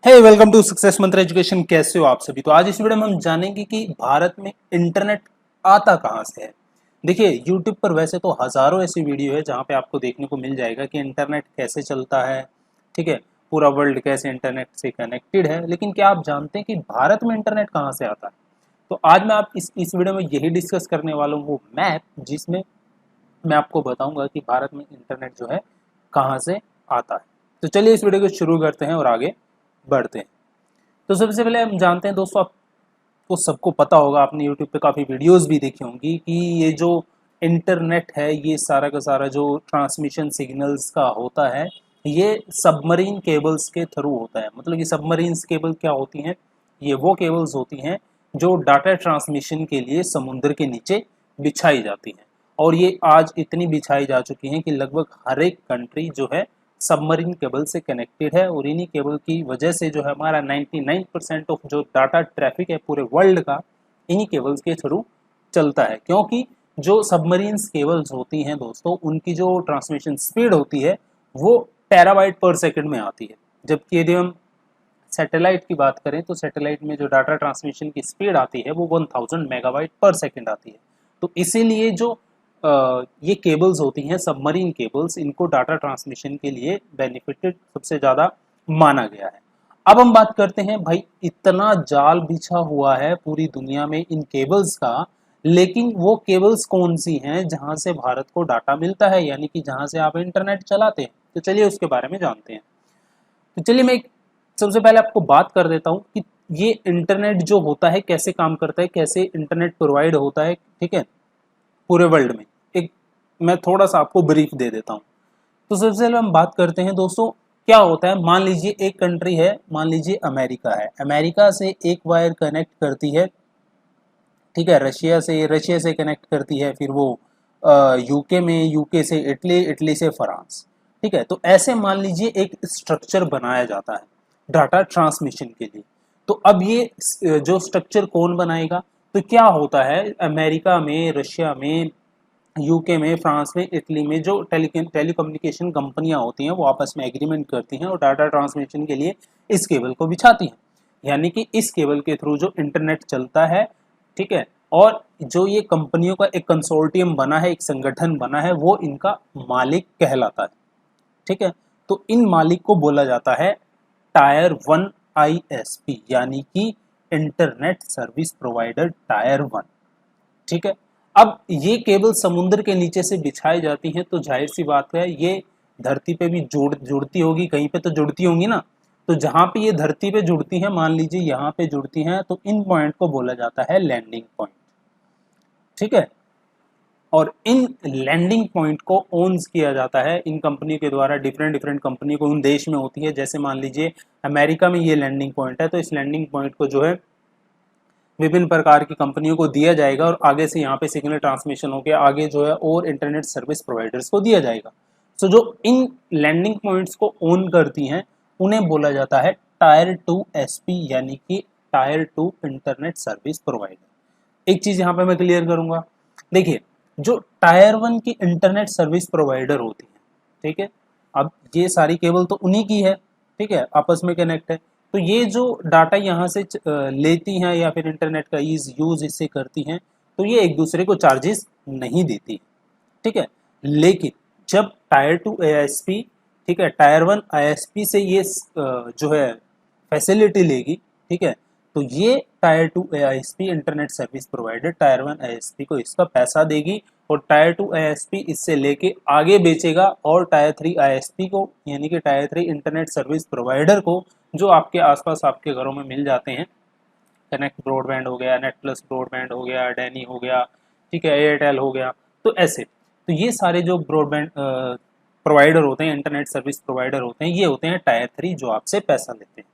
Hey welcome to success मंत्र education. कैसे हो आप सभी। तो आज इस वीडियो में हम जानेंगे कि भारत में इंटरनेट आता कहाँ से है। देखिए YouTube पर वैसे तो हजारों ऐसी वीडियो है जहाँ पे आपको देखने को मिल जाएगा कि इंटरनेट कैसे चलता है। ठीक है, पूरा वर्ल्ड कैसे इंटरनेट से कनेक्टेड है, लेकिन क्या आप जानते हैं कि भारत में इंटरनेट कहाँ से आता है। तो आज मैं आप इस वीडियो में यही डिस्कस करने वाला हूँ, वो मैप जिसमें मैं आपको बताऊंगा कि भारत में इंटरनेट जो है कहाँ से आता है। तो चलिए इस वीडियो को शुरू करते हैं और आगे बढ़ते हैं। तो सबसे पहले हम जानते हैं दोस्तों, आपको सबको पता होगा, आपने यूट्यूब पे काफ़ी वीडियोस भी देखी होंगी कि ये जो इंटरनेट है ये सारा का सारा जो ट्रांसमिशन सिग्नल्स का होता है ये सबमरीन केबल्स के थ्रू होता है। मतलब कि सबमरीन केबल क्या होती हैं, ये वो केबल्स होती हैं जो डाटा ट्रांसमिशन के लिए समुद्र के नीचे बिछाई जाती हैं। और ये आज इतनी बिछाई जा चुकी हैं कि लगभग हर एक कंट्री जो है सबमरीन केबल से कनेक्टेड है। और इन्हीं केबल की वजह से जो है हमारा 99% ऑफ जो डाटा ट्रैफिक है पूरे वर्ल्ड का इन्हीं केबल्स के थ्रू चलता है। क्योंकि जो सबमरीन केबल्स होती हैं दोस्तों, उनकी जो ट्रांसमिशन स्पीड होती है वो टेराबाइट पर सेकंड में आती है। जबकि यदि हम सैटेलाइट की बात करें तो सैटेलाइट में जो डाटा ट्रांसमिशन की स्पीड आती है वो 1000 मेगाबाइट पर सेकंड आती है। तो इसीलिए जो ये केबल्स होती हैं सबमरीन केबल्स, इनको डाटा ट्रांसमिशन के लिए बेनिफिटेड सबसे ज़्यादा माना गया है। अब हम बात करते हैं भाई, इतना जाल बिछा हुआ है पूरी दुनिया में इन केबल्स का, लेकिन वो केबल्स कौन सी हैं जहां से भारत को डाटा मिलता है, यानी कि जहां से आप इंटरनेट चलाते हैं। तो चलिए उसके बारे में जानते हैं। तो चलिए मैं सबसे पहले आपको बात कर देता हूँ कि ये इंटरनेट जो होता है कैसे काम करता है, कैसे इंटरनेट प्रोवाइड होता है। ठीक है, पूरे वर्ल्ड में एक मैं थोड़ा सा आपको ब्रीफ दे देता हूँ। तो सबसे पहले हम बात करते हैं दोस्तों, क्या होता है। मान लीजिए एक कंट्री है, मान लीजिए अमेरिका है, अमेरिका से एक वायर कनेक्ट करती है, ठीक है, रशिया से कनेक्ट करती है, फिर वो यूके में, यूके से इटली, इटली से फ्रांस। ठीक है, तो ऐसे मान लीजिए एक स्ट्रक्चर बनाया जाता है डाटा ट्रांसमिशन के लिए। तो अब ये जो स्ट्रक्चर कौन बनाएगा, तो क्या होता है अमेरिका में, रशिया में, यूके में, फ्रांस में, इटली में जो टेलीकम्युनिकेशन कंपनियां होती हैं वो आपस में एग्रीमेंट करती हैं और डाटा ट्रांसमिशन के लिए इस केबल को बिछाती हैं। यानी कि इस केबल के थ्रू जो इंटरनेट चलता है, ठीक है, और जो ये कंपनियों का एक कंसोर्टियम बना है, एक संगठन बना है, वो इनका मालिक कहलाता है। ठीक है, तो इन मालिक को बोला जाता है टायर वन आईएसपी, यानी कि internet service provider tier one. ठीक है, अब ये केबल समुद्र के नीचे से बिछाई जाती हैं, तो जाहिर सी बात है ये धरती पे भी जुड़ती होगी, कहीं पे तो जुड़ती होंगी ना। तो जहां पे ये धरती पे जुड़ती हैं, मान लीजिए यहाँ पे जुड़ती हैं, तो इन पॉइंट को बोला जाता है लैंडिंग पॉइंट। ठीक है, और इन लैंडिंग पॉइंट को ओन्स किया जाता है इन कंपनी के द्वारा। डिफरेंट डिफरेंट कंपनी को उन देश में होती है। जैसे मान लीजिए अमेरिका में ये लैंडिंग पॉइंट है, तो इस लैंडिंग पॉइंट को जो है विभिन्न प्रकार की कंपनियों को दिया जाएगा और आगे से यहाँ पे सिग्नल ट्रांसमिशन होकर आगे जो है और इंटरनेट सर्विस प्रोवाइडर्स को दिया जाएगा। सो जो इन लैंडिंग पॉइंट्स को ओन करती हैं उन्हें बोला जाता है टायर टू एसपी, यानी कि tier two internet service provider. एक चीज यहाँ पे मैं क्लियर करूंगा। देखिए, जो टायर वन की इंटरनेट सर्विस प्रोवाइडर होती है, ठीक है, अब ये सारी केबल तो उन्हीं की है, ठीक है, आपस में कनेक्ट है। तो ये जो डाटा यहाँ से लेती हैं या फिर इंटरनेट का यूज इससे करती हैं, तो ये एक दूसरे को चार्जेस नहीं देती। ठीक है, लेकिन जब टायर टू आईएसपी, ठीक है, टायर वन आईएसपी से ये जो है फैसिलिटी लेगी, ठीक है, तो ये tier two ISP internet service provider tier one ISP को इसका पैसा देगी और टायर टू आईएसपी इससे लेके आगे बेचेगा और टायर थ्री आईएसपी को, यानी कि tier three internet service provider को, जो आपके आसपास आपके घरों में मिल जाते हैं, कनेक्ट ब्रॉडबैंड हो गया, नेट प्लस ब्रॉडबैंड हो गया, डैनी हो गया, ठीक है, एयरटेल हो गया, तो ऐसे। तो ये सारे जो ब्रॉडबैंड प्रोवाइडर होते हैं, इंटरनेट सर्विस प्रोवाइडर होते हैं, ये होते हैं टायर थ्री जो आपसे पैसा लेते हैं।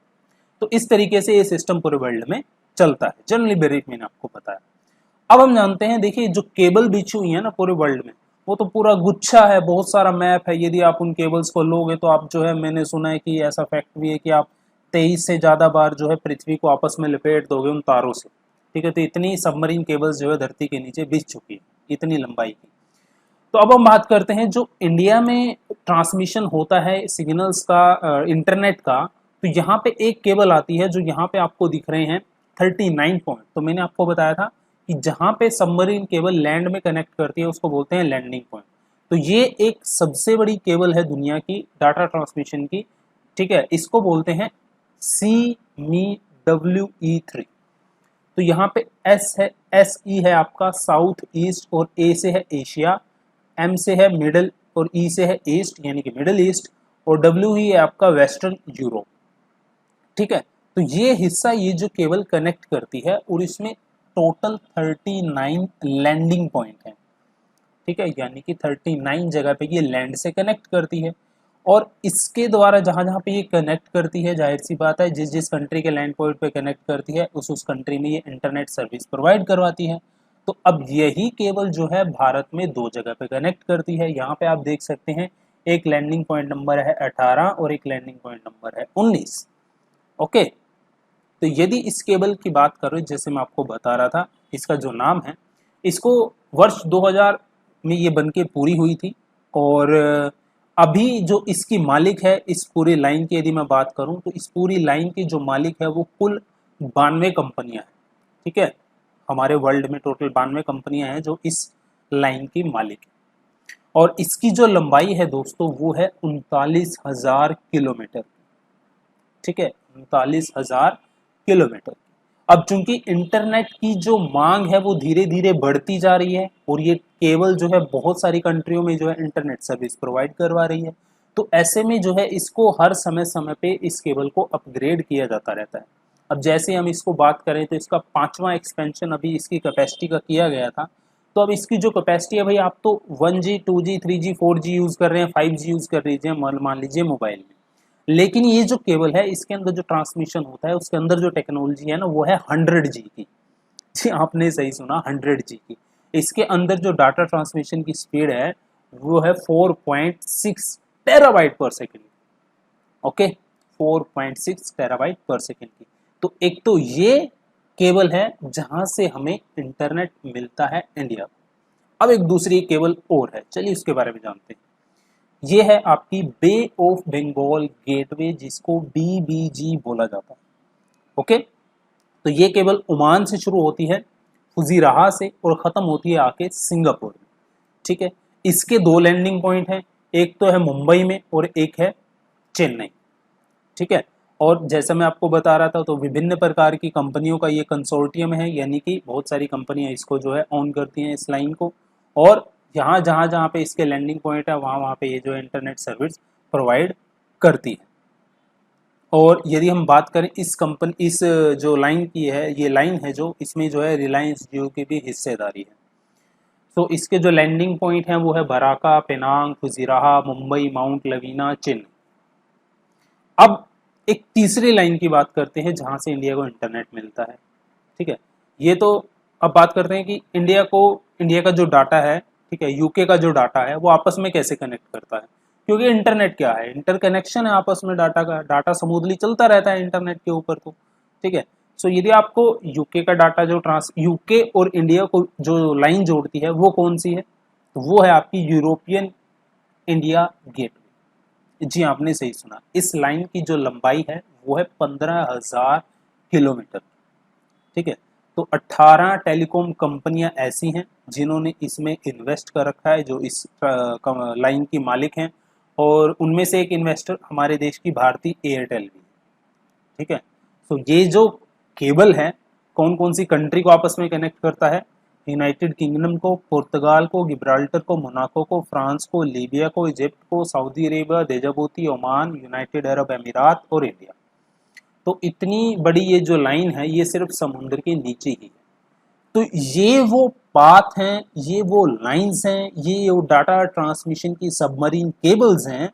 तो इस तरीके से ये सिस्टम पूरे वर्ल्ड में चलता है। जनरली ब्रीफ मैंने आपको बताया। अब हम जानते हैं, देखिए जो केबल बिछी हुई है ना पूरे वर्ल्ड में, वो तो पूरा गुच्छा है, बहुत सारा मैप है। यदि आप उन केबल्स को लोगे तो आप जो है, मैंने सुना है कि ऐसा फैक्ट भी है कि आप 23 से ज्यादा बार जो है पृथ्वी को आपस में लपेट दोगे उन तारों से। ठीक है, तो इतनी सबमरीन केबल्स जो है धरती के नीचे बिछ चुकी है, इतनी लंबाई की। तो अब हम बात करते हैं जो इंडिया में ट्रांसमिशन होता है सिग्नल्स का, इंटरनेट का। तो यहाँ पे एक केबल आती है जो यहाँ पे आपको दिख रहे हैं 39 पॉइंट। तो मैंने आपको बताया था कि जहाँ पे सबमरीन केबल लैंड में कनेक्ट करती है उसको बोलते हैं लैंडिंग पॉइंट। तो ये एक सबसे बड़ी केबल है दुनिया की डाटा ट्रांसमिशन की, ठीक है, इसको बोलते हैं CME-WE3। तो यहाँ पे एस है, SE है आपका साउथ ईस्ट, और ए से है एशिया, एम से है मिडल, और ई से है ईस्ट यानी कि मिडल ईस्ट, और WE है आपका वेस्टर्न यूरोप, ठीक है। तो ये हिस्सा, ये जो केबल कनेक्ट करती है, और इसमें टोटल 39 लैंडिंग पॉइंट है, ठीक है, यानी कि 39 जगह पे ये लैंड से कनेक्ट करती है। और इसके द्वारा जहां जहां पे ये कनेक्ट करती है, जाहिर सी बात है जिस जिस कंट्री के लैंड पॉइंट पे कनेक्ट करती है उस कंट्री में ये इंटरनेट सर्विस प्रोवाइड करवाती है। तो अब यही केबल जो है भारत में 2 जगह पे कनेक्ट करती है। यहाँ पे आप देख सकते हैं एक लैंडिंग पॉइंट नंबर है 18 और एक लैंडिंग पॉइंट नंबर है 19। ओके, तो यदि इस केबल की बात करें, जैसे मैं आपको बता रहा था, इसका जो नाम है, इसको वर्ष 2000 में ये बनके पूरी हुई थी। और अभी जो इसकी मालिक है इस पूरी लाइन की, यदि मैं बात करूं तो इस पूरी लाइन की जो मालिक है वो कुल 92 कंपनियां हैं, ठीक है। हमारे वर्ल्ड में टोटल 92 कंपनियां हैं जो इस लाइन की मालिक है। और इसकी जो लंबाई है दोस्तों वो है 39,000 किलोमीटर, ठीक है, 39,000 किलोमीटर। अब चूंकि इंटरनेट की जो मांग है वो धीरे धीरे बढ़ती जा रही है, और ये केबल जो है बहुत सारी कंट्रियों में जो है इंटरनेट सर्विस प्रोवाइड करवा रही है, तो ऐसे में जो है इसको हर समय समय पे इस केबल को अपग्रेड किया जाता रहता है। अब जैसे हम इसको बात करें तो इसका 5वां एक्सपेंशन अभी इसकी कैपेसिटी का किया गया था। तो अब इसकी जो कैपेसिटी है भाई, आप तो 1G 2G 3G 4G use कर रहे हैं, 5G यूज़ कर लीजिए, मान लीजिए मोबाइल में, लेकिन ये जो केबल है इसके अंदर जो ट्रांसमिशन होता है उसके अंदर जो टेक्नोलॉजी है ना वो है 100G की। जी आपने सही सुना, 100G की। इसके अंदर जो डाटा ट्रांसमिशन की स्पीड है वो है 4.6 टेराबाइट पर सेकेंड। ओके, 4.6 टेराबाइट पर सेकेंड की। तो एक तो ये केबल है जहां से हमें इंटरनेट मिलता है इंडिया को। अब एक दूसरी केबल और है, चलिए उसके बारे में जानते हैं। ये है आपकी बे ऑफ बंगाल गेटवे, जिसको BBG बोला जाता है। ओके, तो ये केबल ओमान से शुरू होती है, फुजीराहा से, और ख़त्म होती है आके सिंगापुर में, ठीक है। इसके 2 लैंडिंग पॉइंट हैं, एक तो है मुंबई में और एक है चेन्नई, ठीक है। और जैसा मैं आपको बता रहा था, तो विभिन्न प्रकार की कंपनियों का ये कंसोर्टियम है, यानी कि बहुत सारी कंपनियां इसको जो है ऑन करती हैं इस लाइन को, और यहाँ जहाँ जहाँ पे इसके लैंडिंग पॉइंट है वहाँ वहाँ पे ये जो है इंटरनेट सर्विस प्रोवाइड करती है। और यदि हम बात करें इस जो लाइन की है, ये लाइन है जो, इसमें जो है रिलायंस जियो की भी हिस्सेदारी है। तो इसके जो लैंडिंग पॉइंट हैं वो है Baraka, Penang, Fujairah, Mumbai, Mount Lavinia, Chennai. अब एक तीसरी लाइन की बात करते हैं जहां से इंडिया को इंटरनेट मिलता है, ठीक है। ये तो अब बात करते हैं कि इंडिया का जो डाटा है, ठीक है, यूके का जो डाटा है वो आपस में कैसे कनेक्ट करता है, क्योंकि इंटरनेट क्या है, इंटरकनेक्शन है आपस में डाटा का, डाटा स्मूथली चलता रहता है इंटरनेट के ऊपर, तो ठीक है। सो यदि आपको यूके का डाटा जो यूके और इंडिया को जो लाइन जोड़ती है वो कौन सी है, तो वो है आपकी यूरोपियन इंडिया गेटवे। जी आपने सही सुना, इस लाइन की जो लंबाई है वो है 15,000 किलोमीटर, ठीक है। तो 18 टेलीकॉम कंपनियां ऐसी हैं जिन्होंने इसमें इन्वेस्ट कर रखा है, जो इस लाइन की मालिक हैं, और उनमें से एक इन्वेस्टर हमारे देश की भारतीय एयरटेल भी है, ठीक है। तो ये जो केबल है कौन कौन सी कंट्री को आपस में कनेक्ट करता है, यूनाइटेड किंगडम को, पुर्तगाल को, गिब्राल्टर को, मोनाको को, फ्रांस को, लीबिया को, इजिप्ट को, Saudi Arabia, Djibouti, Oman, United Arab Emirates और इंडिया। तो इतनी बड़ी ये जो लाइन है ये सिर्फ समुद्र के नीचे ही है। तो ये वो पाथ हैं, ये वो लाइंस हैं, ये वो डाटा ट्रांसमिशन की सबमरीन केबल्स हैं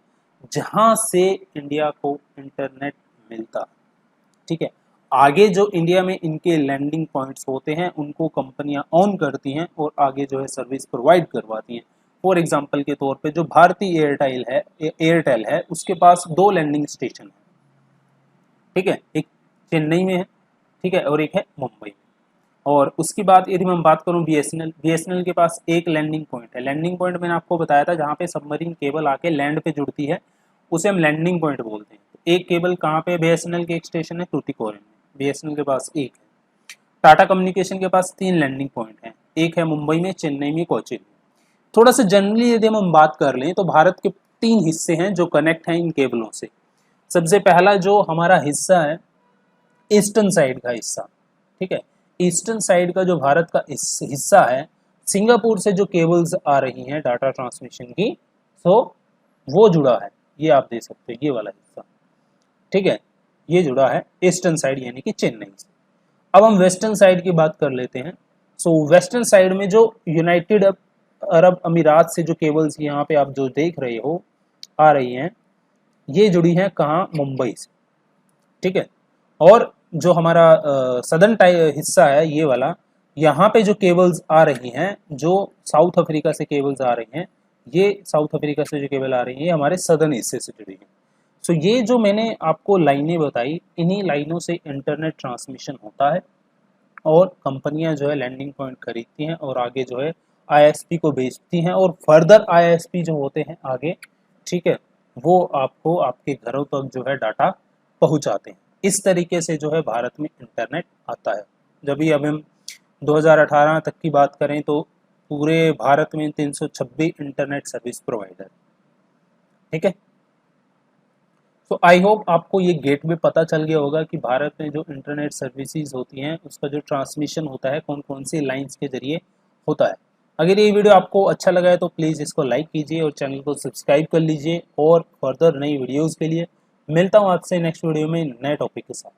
जहां से इंडिया को इंटरनेट मिलता है, ठीक है। आगे जो इंडिया में इनके लैंडिंग पॉइंट्स होते हैं उनको कंपनियां ऑन करती हैं और आगे जो है सर्विस प्रोवाइड करवाती हैं। फॉर एग्जांपल के तौर पे जो भारतीय एयरटेल है उसके पास 2 लैंडिंग स्टेशन है, ठीक है, एक चेन्नई में है, ठीक है, और एक है मुंबई में। और उसकी बाद यदि मैं बात करूं बीएसएनएल के पास एक लैंडिंग पॉइंट है। लैंडिंग पॉइंट मैंने आपको बताया था जहां पे सबमरीन केबल आके लैंड पे जुड़ती है, उसे हम लैंडिंग पॉइंट बोलते हैं। एक केबल कहाँ पे BSNL के एक स्टेशन है तूतीकोरिन में, BSNL के पास एक है। टाटा कम्युनिकेशन के पास 3 लैंडिंग पॉइंट हैं, एक है मुंबई में, चेन्नई में, कोचीन में। थोड़ा सा जनरली यदि हम बात कर लें तो भारत के 3 हिस्से हैं जो कनेक्ट हैं इन केबलों से। सबसे पहला जो हमारा हिस्सा है ईस्टर्न साइड का हिस्सा, ठीक है, ईस्टर्न साइड का जो भारत का हिस्सा है, सिंगापुर से जो केबल्स आ रही हैं डाटा ट्रांसमिशन की, तो वो जुड़ा है, ये आप देख सकते हैं ये वाला हिस्सा, ठीक है, ये जुड़ा है ईस्टर्न साइड यानी कि चेन्नई से। अब हम वेस्टर्न साइड की बात कर लेते हैं। सो वेस्टर्न साइड में जो यूनाइटेड अरब अमीरात से जो केबल्स यहाँ पे आप जो देख रहे हो आ रही हैं, ये जुड़ी हैं कहाँ, मुंबई से, ठीक है। और जो हमारा सदर्न हिस्सा है ये वाला, यहाँ पे जो केबल्स आ रही हैं, जो साउथ अफ्रीका से केबल्स आ रही हैं, ये साउथ अफ्रीका से जो केबल आ रही है ये हमारे सदर्न हिस्से से जुड़ी है। सो ये जो मैंने आपको लाइनें बताई, इन्हीं लाइनों से इंटरनेट ट्रांसमिशन होता है और कंपनियां जो है लैंडिंग पॉइंट खरीदती हैं और आगे जो है ISP को बेचती हैं और फर्दर ISP जो होते हैं आगे, ठीक है, वो आपको आपके घरों तक जो है डाटा पहुंचाते हैं। इस तरीके से जो है भारत में इंटरनेट आता है। जब भी अब हम 2018 तक की बात करें तो पूरे भारत में 326 इंटरनेट सर्विस प्रोवाइडर, ठीक है। तो आई होप आपको ये गेटवे पता चल गया होगा कि भारत में जो इंटरनेट सर्विसेज होती हैं उसका जो ट्रांसमिशन होता है कौन कौन सी लाइंस के जरिए होता है। अगर ये वीडियो आपको अच्छा लगा है तो प्लीज़ इसको लाइक कीजिए और चैनल को सब्सक्राइब कर लीजिए और फर्दर नई वीडियोज़ के लिए मिलता हूँ आपसे नेक्स्ट वीडियो में नए टॉपिक के साथ।